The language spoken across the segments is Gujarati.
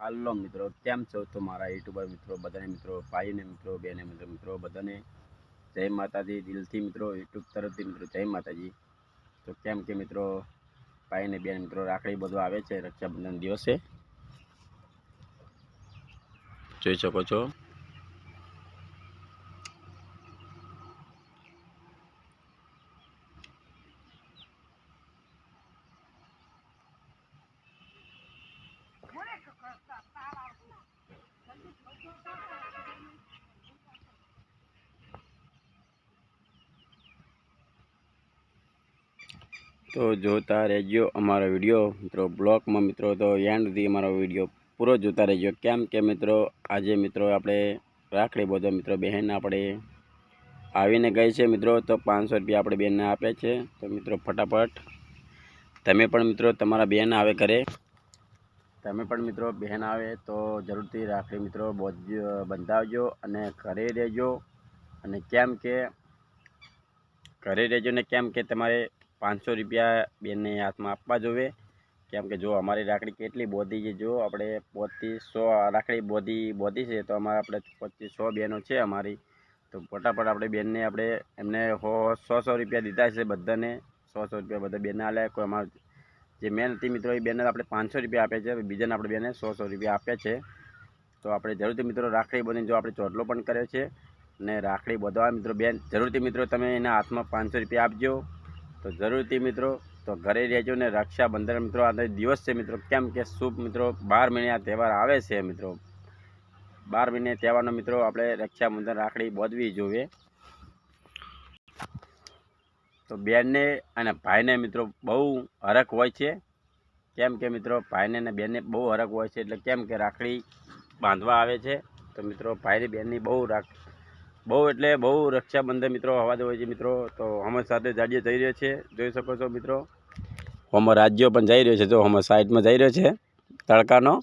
હાલો મિત્રો, કેમ છો? તો મારા યુટ્યુબર મિત્રો બધાને મિત્રો, ભાઈને મિત્રો, બેને મિત્રો બધાને જય માતાજી. દિલથી મિત્રો, યુટ્યુબ તરફથી મિત્રો જય માતાજી. તો કેમ કે મિત્રો, ભાઈને બેન મિત્રો રાખડી બધું આવે છે રક્ષાબંધન દિવસે, જોઈ શકો છો. તો જોતા રહેજો અમારો વિડીયો મિત્રો, બ્લોગમાં મિત્રો તો એન્ડ સુધી અમારો વિડીયો પૂરો જોતા રહેજો. કેમ કે મિત્રો, આજે મિત્રો આપણે રાખડી બધો મિત્રો બહેન આપણે આવીને ગઈ છે મિત્રો, તો 500 રૂપિયા આપણે બેનને આપે છે. તો મિત્રો ફટાફટ તમે પણ મિત્રો તમારા બહેન આવે ઘરે, તમે પણ મિત્રો બહેન આવે તો જરૂરથી રાખડી મિત્રો બંધાવજો અને ઘરે રહેજો. અને કેમ કે ઘરે રહેજો ને કેમ કે તમારે 500 રૂપિયા બેનને હાથમાં આપવા જોઈએ. કેમ કે જો અમારી રાખડી કેટલી બોધી છે, જો આપણે 2500 રાખડી બોધી છે, તો અમારે આપણે 2500 બહેનો છે અમારી. તો ફટાફટ આપણે બેનને આપણે એમને 100 રૂપિયા દીધા છે બધાને, 100 રૂપિયા બધા બેનને આલે. કોઈ અમારે જે મેન હતી મિત્રો એ બેનને આપણે 500 રૂપિયા આપે છે, બીજાને આપણે બેને 100 રૂપિયા આપ્યા છે. તો આપણે જરૂરથી મિત્રો રાખડી બની જો આપણે ચોટલો પણ કર્યો છે ને રાખડી બધવા મિત્રો બેન જરૂરથી મિત્રો તમે એના હાથમાં 500 રૂપિયા આપજો. તો જરૂરથી મિત્રો તો ઘરે રહેજો ને રક્ષાબંધન મિત્રો આ દિવસ છે મિત્રો, કેમ કે શુભ મિત્રો 12 મહિને આ તહેવાર આવે છે મિત્રો. 12 મહિને તહેવારનો મિત્રો આપણે રક્ષાબંધન રાખડી બોધવી જોઈએ. તો બેનને અને ભાઈને મિત્રો બહુ હરખ હોય છે. કેમ કે મિત્રો ભાઈને અને બેનને બહુ હરખ હોય છે, એટલે કેમ કે રાખડી બાંધવા આવે છે. તો મિત્રો ભાઈને બેનની બહુ એટલે બહુ રક્ષાબંધન મિત્રો હવા હોય છે મિત્રો. તો અમે સાથે જાડીએ જઈ રહ્યો છે, જોઈ શકો છો મિત્રો. હમો રાજ્યો પણ જઈ રહ્યો છે, જો હમો સાઈડમાં જઈ રહ્યો છે તડકાનો.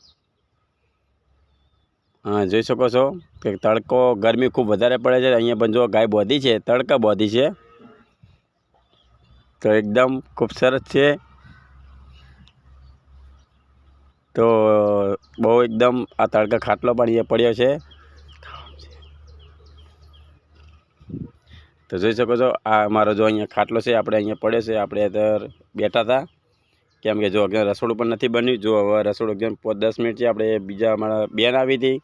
હા, જોઈ શકો છો કે તડકો ગરમી ખૂબ વધારે પડે છે. અહીંયા પણ જો ગાય બોધી છે, તડકા બોધી છે, તો એકદમ ખૂબ સરસ છે. તો બહુ એકદમ આ તડકા ખાટલો પણ અહીંયા પડ્યો છે. તો જોઈ શકો છો આ અમારો જો અહીંયા ખાટલો છે, આપણે અહીંયા પડ્યો છે. આપણે અત્યારે બેઠા હતા, કેમ કે જો અગિયાર રસોડું પણ નથી બન્યું. જો હવે રસોડું 10 મિનિટ છે. આપણે બીજા અમારા બેન આવી હતી,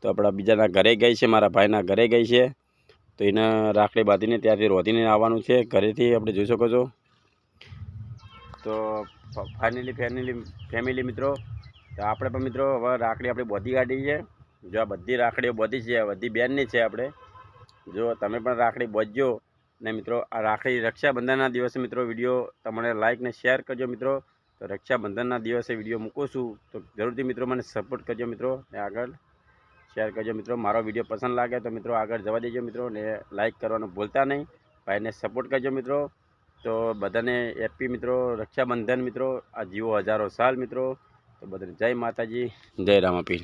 તો આપણા બીજાના ઘરે ગઈ છે, મારા ભાઈના ઘરે ગઈ છે. તો એને રાખડી બાંધીને ત્યાંથી રોધીને આવવાનું છે ઘરેથી, આપણે જોઈ શકો છો. તો ફેમિલી મિત્રો, તો આપણે પણ મિત્રો હવે રાખડી આપણે બોધી કાઢી છે. જો આ બધી રાખડીઓ બોધી છે, આ બધી બેનની છે. આપણે જો તમે પણ રાખડી બોધજો ને મિત્રો. આ રાખડી રક્ષાબંધનના દિવસે મિત્રો વિડીયો તમને લાઈક ને શેર કરજો મિત્રો. તો રક્ષાબંધનના દિવસે વિડીયો મૂકું છું, તો જરૂરથી મિત્રો મને સપોર્ટ કરજો મિત્રો, ને આગળ શેર કરજો મિત્રો. મારો વિડીયો પસંદ લાગે તો મિત્રો આગળ જવા દેજો મિત્રો, ને લાઈક કરવાનું ભૂલતા નહીં. ભાઈને સપોર્ટ કરજો મિત્રો. તો બધાને હેપી મિત્રો રક્ષાબંધન મિત્રો. આ જીવો હજારો સાલ મિત્રો. તો બધાને જય માતાજી, જય રામાપીર.